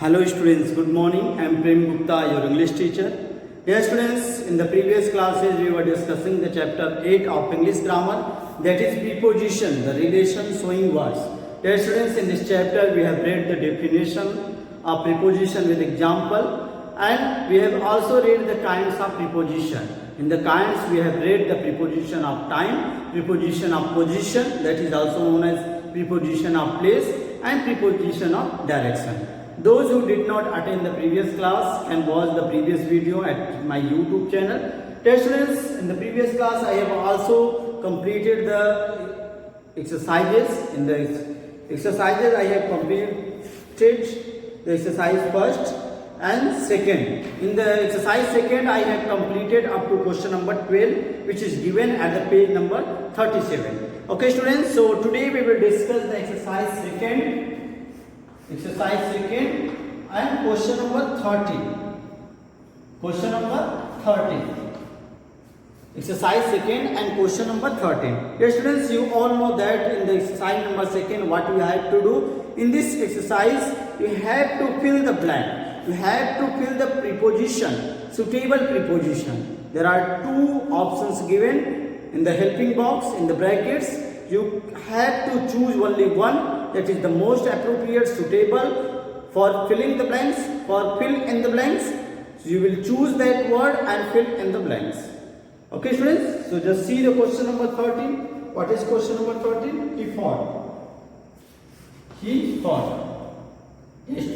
Hello students, good morning. I am Prem Gupta, your English teacher. Dear students, in the previous classes we were discussing the chapter 8 of English grammar, that is preposition, the relation showing words. Dear students, in this chapter we have read the definition of preposition with example, and we have also read the kinds of preposition. In the kinds we have read the preposition of time, preposition of position, that is also known as preposition of place, and preposition of direction. Those who did not attend the previous class can watch the previous video at my YouTube channel. Dear students, in the previous class I have also completed the exercises. In the exercises I have completed the exercise first and second. In the exercise second I have completed up to question number 12, which is given at the page number 37. Okay students, so today we will discuss the exercise second and question number 30. Question number 30. Exercise second and question number 13. Dear students, you all know that in the exercise number second what we have to do. In this exercise you have to fill the blank. You have to fill the preposition, suitable preposition. There are two options given in the helping box, in the brackets. You have to choose only one, that is the most appropriate, suitable for filling the blanks, for fill in the blanks. So you will choose that word and fill in the blanks. Okay students, so just see the question number 13. What is question number 13? He fought. He fought. Yes.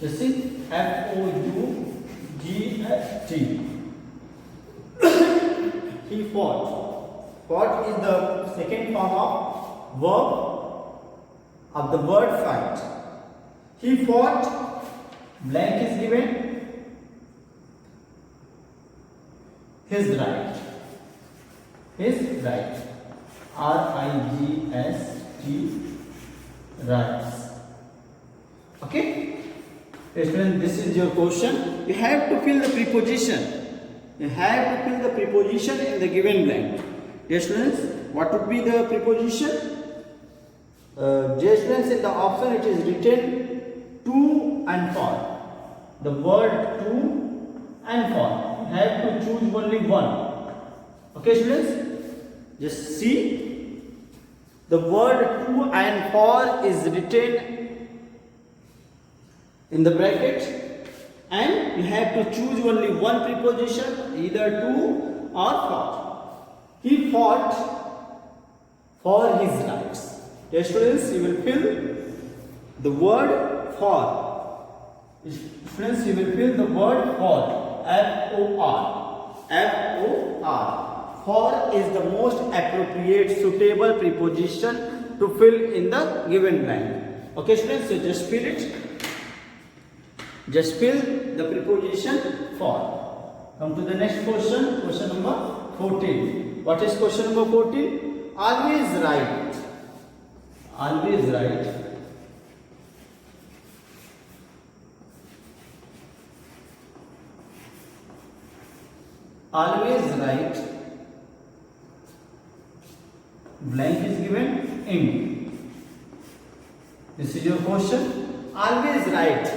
Just see, F-O-U-G-H-T. He fought. Fought is the second form of verb of the word fight. He fought, blank is given, his right. His right. R-I-G-S-T, rights. Okay? Students, this is your question. You have to fill the preposition. You have to fill the preposition in the given blank. Dear students, what would be the preposition? Dear students, in the option it is written to and for. The word to and for. You have to choose only one. Okay students? Just see. The word to and for is written in the bracket, and you have to choose only one preposition, either to or for. He fought for his rights. Dear students, you will fill the word for. Students, you will fill the word for. F-O-R. F-O-R. For is the most appropriate, suitable preposition to fill in the given blank. Okay students, so just fill it. Just fill the preposition for. Come to the next question. Question number 14. What is question number 14? Always right. Always right. Always right. Blank is given in. This is your question. Always right.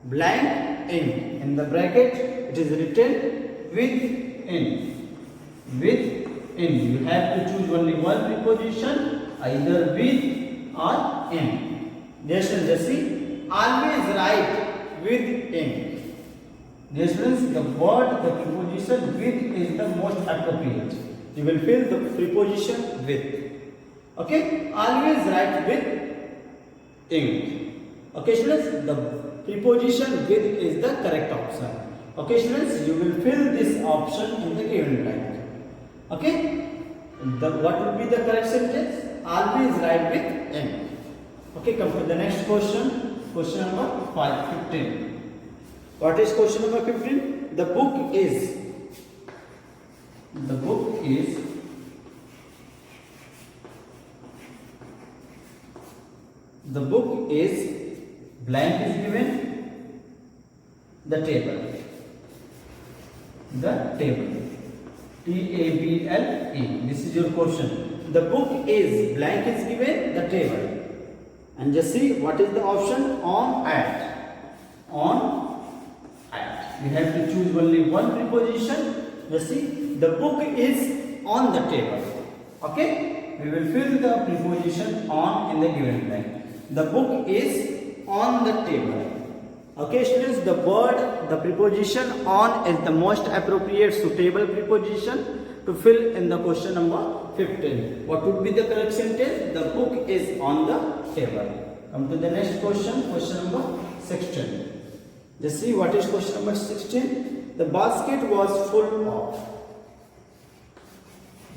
Blank in. In the bracket it is written with in. With in. You have to choose only one preposition, either with or in. Dear students, just see, always write with in. Dear students, the word, the preposition with is the most appropriate. You will fill the preposition with. Okay, always write with in. Okay students, the preposition with is the correct option. Okay students, you will fill this option in the given blank. Okay, what would be the correct sentence? Always write with in. Okay, come to the next question. Question number 15. What is question number 15? The book is. The book is. The book is. Blank is given. The table. The table. T-A-B-L-E. This is your question. The book is, blank is given, the table. And just see what is the option, on, at. on, at. We have to choose only one preposition. Let's see, the book is on the table. Okay, we will fill the preposition on in the given blank. The book is on the table. Okay students, the preposition on is the most appropriate suitable preposition to fill in the question number 15. What would be the correct sentence? The book is on the table. Come to the next question, question number 16. Let's see what is question number 16. The basket was full of.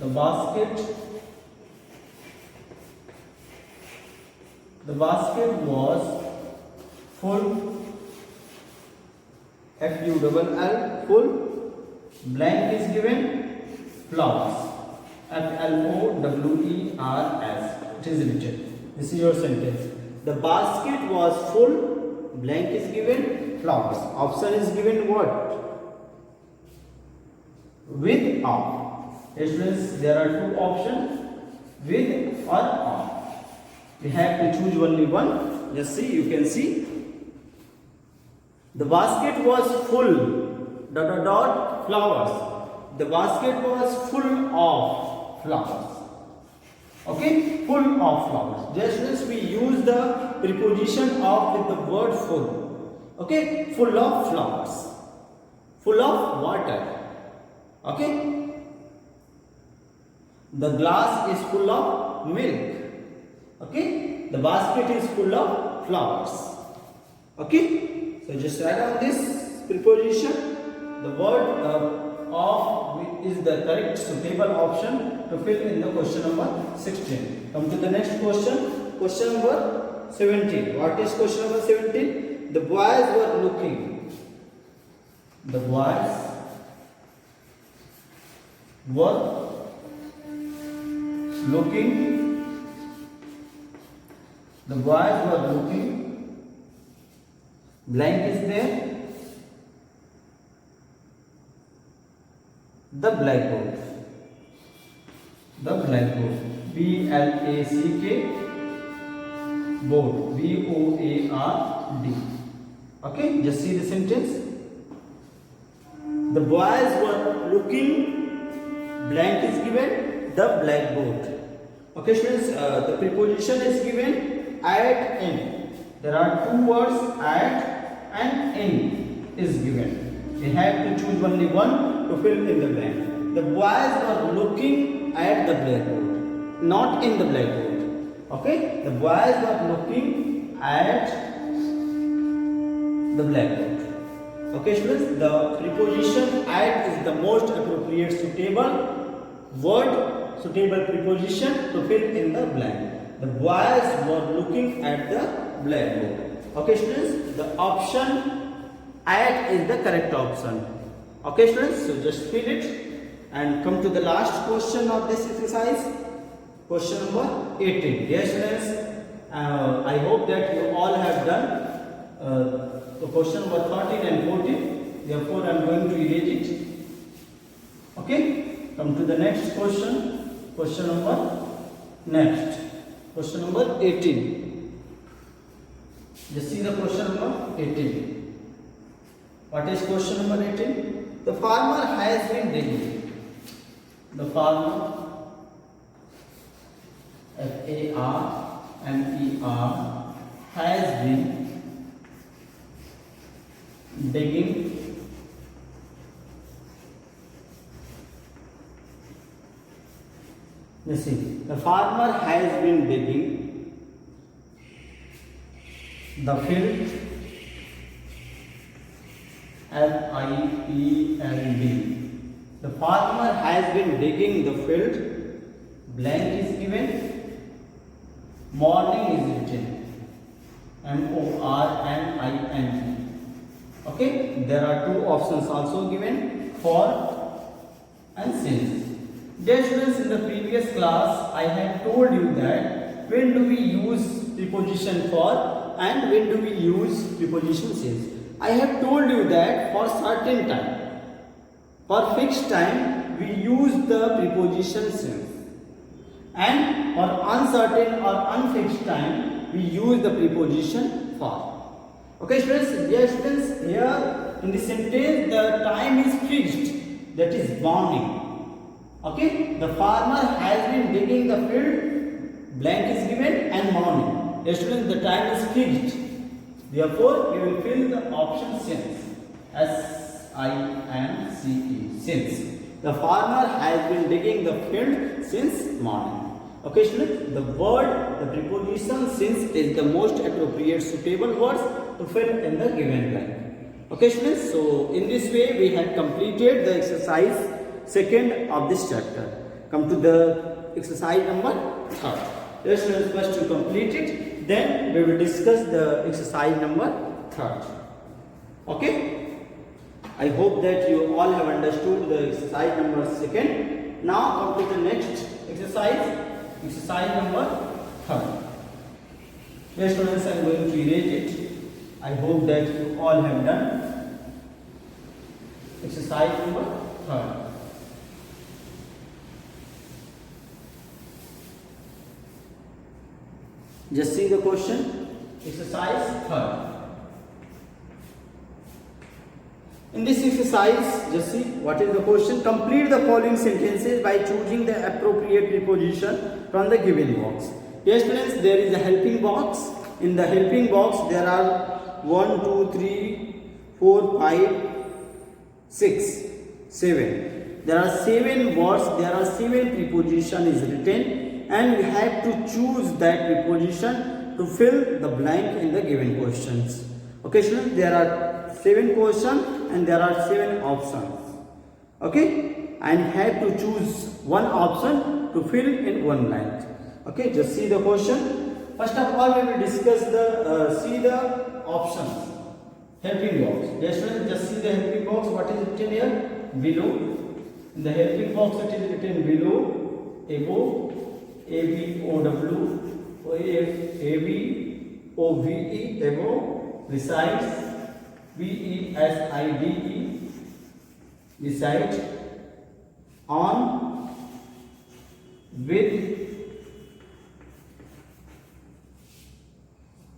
The basket was full, F-U-L-L, full, blank is given, flowers, F-L-O-W-E-R-S, it is written. This is your sentence. The basket was full, blank is given, flowers. Option is given what? With or. Students, there are two options, with or on. We have to choose only one. Just see, you can see. The basket was full, flowers. The basket was full of flowers. Okay, full of flowers. Just as we use the preposition of with the word full. Okay, full of flowers. Full of water. Okay. The glass is full of milk. Okay, the basket is full of flowers. Okay, so just write down this preposition. The word of is the correct suitable option to fill in the question number 16. Come to the next question. Question number 17. What is question number 17? The boys were looking. The boys were looking. The boys were looking. Blank is there. The blackboard. The blackboard. B-L-A-C-K. Board. B-O-A-R-D. Okay, just see the sentence. The boys were looking. Blank is given. The blackboard. Okay, students, the preposition is given at, in. There are two words, at and in is given. We have to choose only one to fill in the blank. The boys were looking at the blackboard, not in the blackboard. Okay, the boys were looking at the blackboard. Okay, students, the preposition at is the most appropriate suitable word, suitable preposition to fill in the blank. The boys were looking at the blackboard. Okay, students, the option at is the correct option. Okay, students, so just fill it and come to the last question of this exercise. Question number 18. Dear students, I hope that you all have done the question number 13 and 14. Therefore, I am going to erase it. Okay, come to the next question. Question number 18. Just see the question number 18. What is question number 18? The farmer has been digging. The farmer, F-A-R-M-E-R, has been digging let's see. The farmer has been digging the field, F-I-E-L-D. The farmer has been digging the field. Blank is given. Morning is written. M-O-R-N-I-N-G. Okay, there are two options also given, for and since. Dear students, in the previous class I had told you that when do we use preposition for and when do we use preposition since. I have told you that for certain time, for fixed time, we use the preposition since, and for uncertain or unfixed time we use the preposition for. Okay students, dear students, here in the sentence the time is fixed, that is morning. Okay, the farmer has been digging the field, blank is given and morning. Dear students, the time is fixed. Therefore, you will fill the option since. S-I-N-C-E, since. The farmer has been digging the field since morning. Okay students, the word, the preposition since is the most appropriate suitable words to fill in the given blank. Okay students, so in this way we have completed the exercise second of this chapter. Come to the exercise number 3rd. Yes students, first you complete it, then we will discuss the exercise number 3rd. Okay? I hope that you all have understood the exercise number 2nd. Now come to the next exercise. Exercise number 3rd. Yes students, I am going to erase it. I hope that you all have done. Exercise number 3rd. Just see the question. Exercise 3rd. In this exercise, just see what is the question. Complete the following sentences by choosing the appropriate preposition from the given box. Yes students, there is a helping box. In the helping box there are 1, 2, 3, 4, 5, 6, 7. There are 7 words, there are 7 preposition is written, and we have to choose that preposition to fill the blank in the given questions. Okay students, there are 7 questions and there are 7 options. Okay, and have to choose one option to fill in one blank. Okay, just see the question. First of all, we will discuss the see the options. Helping box. Yes students, just see the helping box. What is written here? Below. In the helping box, it is written below, above, ABOW, ABOVE, above, besides, BESIDE, beside, on, with,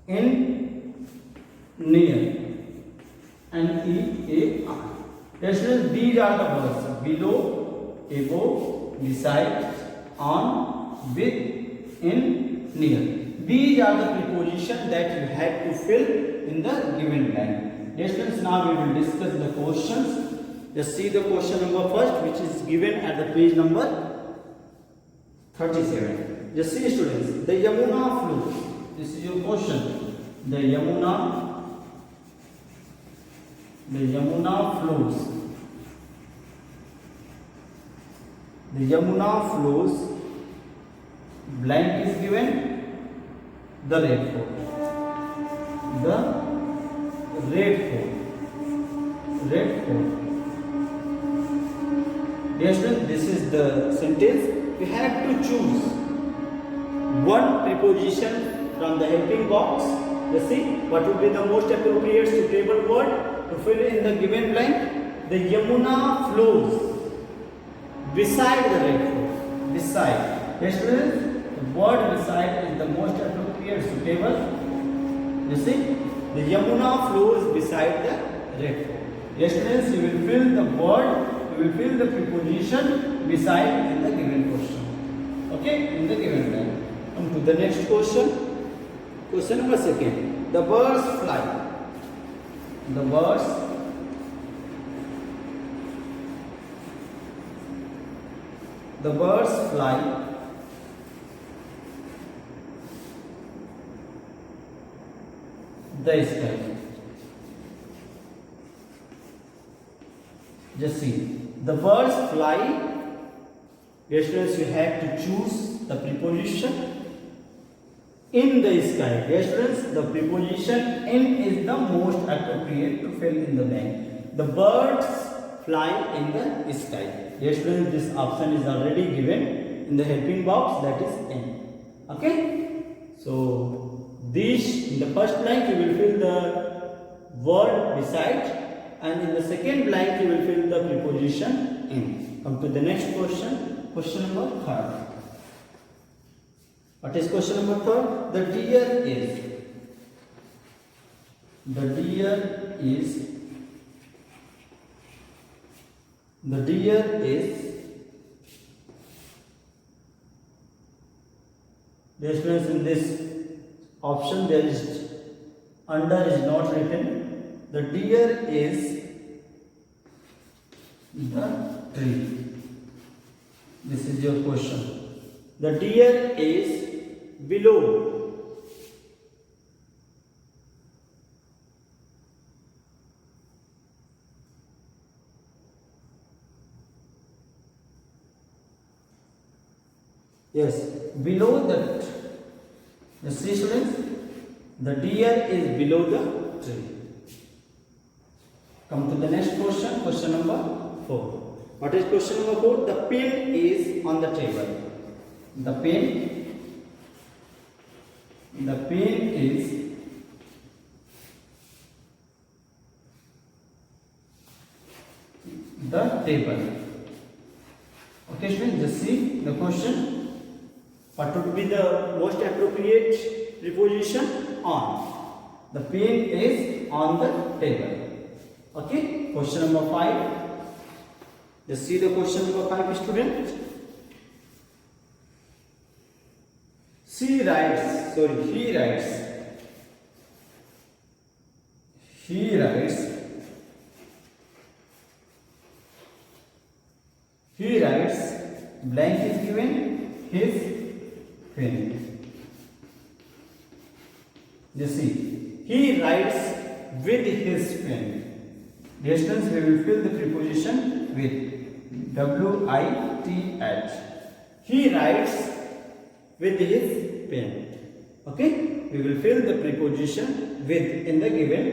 in, near, and EAR. Yes, these are the words below, above, beside, on, with, in, near. These are the prepositions that you have to fill in the given blank. Yes students, now we will discuss the questions. Just see the question number first, which is given at the page number 37. Just see students, the Yamuna flows. This is your question. The Yamuna flows. The Yamuna flows. Blank is given. The red fort. The red fort. Red fort. Dear students, this is the sentence. You have to choose one preposition from the helping box. Let's see what would be the most appropriate suitable word to fill in the given blank. The Yamuna flows beside the red fort. Beside. Dear students, the word beside is the most appropriate suitable. You see, the Yamuna flows beside the red fort. Yes students, you will fill the word, you will fill the preposition beside in the given question. Okay, in the given blank. Come to the next question. Question number 2nd. The birds fly. The birds fly the sky. Just see, the birds fly. Dear students, you have to choose the preposition in the sky. Dear students, the preposition in is the most appropriate to fill in the blank. The birds fly in the sky. Dear students, this option is already given in the helping box, that is in. Okay, so this in the first blank you will fill the word beside, and in the second blank you will fill the preposition in. Come to the next question. Question number 3rd. What is question number 3rd? The deer is. The deer is dear students, in this option there is under is not written. The deer is the tree. This is your question. The deer is below. Yes, below that. You see students, the deer is below the tree. Come to the next question, question number 4. What is question number 4? The pen is on the table. The pen is the table. Okay students, just see the question. What would be the most appropriate preposition? On. The pen is on the table. Okay, question number 5. Just see the question number 5, student. He writes. Blank is given. His pen. You see, he writes with his pen. Dear students, we will fill the preposition with. W-I-T-H. He writes with his pen. Okay, we will fill the preposition with in the given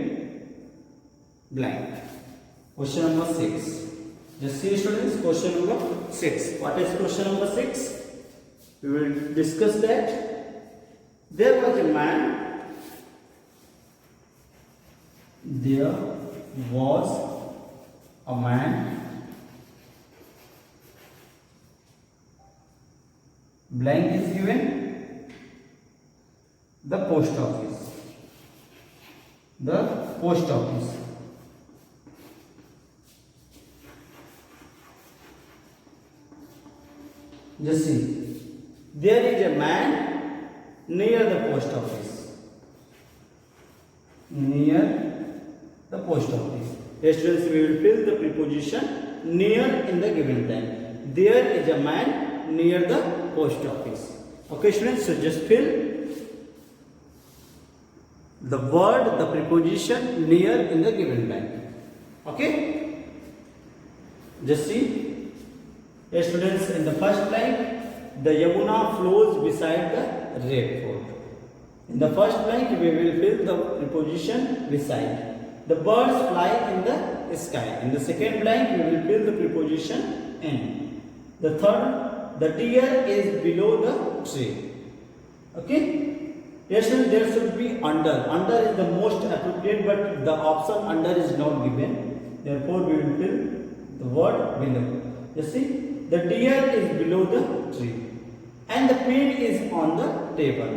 blank. Question number 6. Just see students, question number 6. What is question number 6? We will discuss that. There was a man. There was a man. Blank is given. The post office. The post office. Just see. There is a man near the post office. Near the post office. Yes, students, we will fill the preposition near in the given time. There is a man near the post office. Okay, students, so just fill the word, the preposition near in the given time. Okay, just see. Yes, students, in the first line, the Yamuna flows beside the red fort. In the first blank, we will fill the preposition beside. The birds fly in the sky. In the second blank, we will fill the preposition in. The third, the deer is below the tree. Okay? Yes, there should be under. Under is the most appropriate, but the option under is not given. Therefore, we will fill the word below. You see, the deer is below the tree, and the pen is on the table,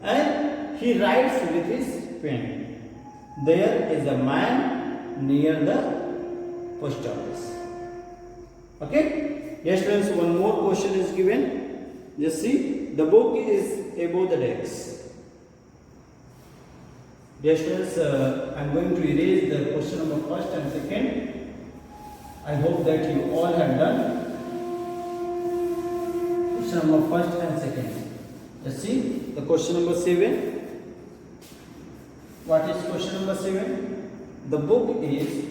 and he writes with his pen. There is a man near the post office. Okay? Yes, friends, one more question is given. Just see, the book is above the desk. Dear students, I am going to erase the question number first and second. I hope that you all have done question number first and second. Let's see the question number 7. What is question number 7? The book is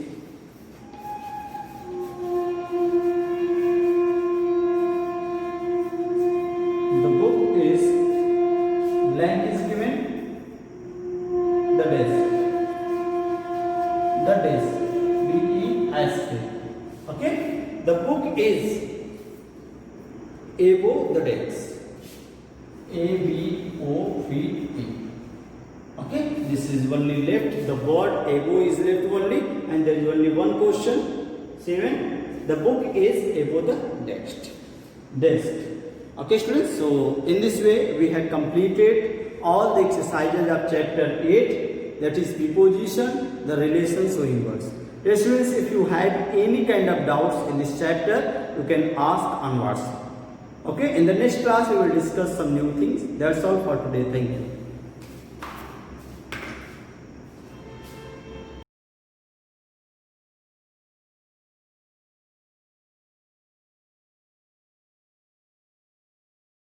blank is given. The desk. D-E-S-K. Okay? The book is above the desk. A-B-O-V-E. Okay? This is only left. The word above is left only, and there is only one question. 7. The book is above the desk. Okay, students? So, in this way, we had completed all the exercises of chapter 8. that is preposition, the relation showing words. Dear students, if you had any kind of doubts in this chapter, you can ask on WhatsApp. Okay, in the next class we will discuss some new things. That's all for today. Thank you.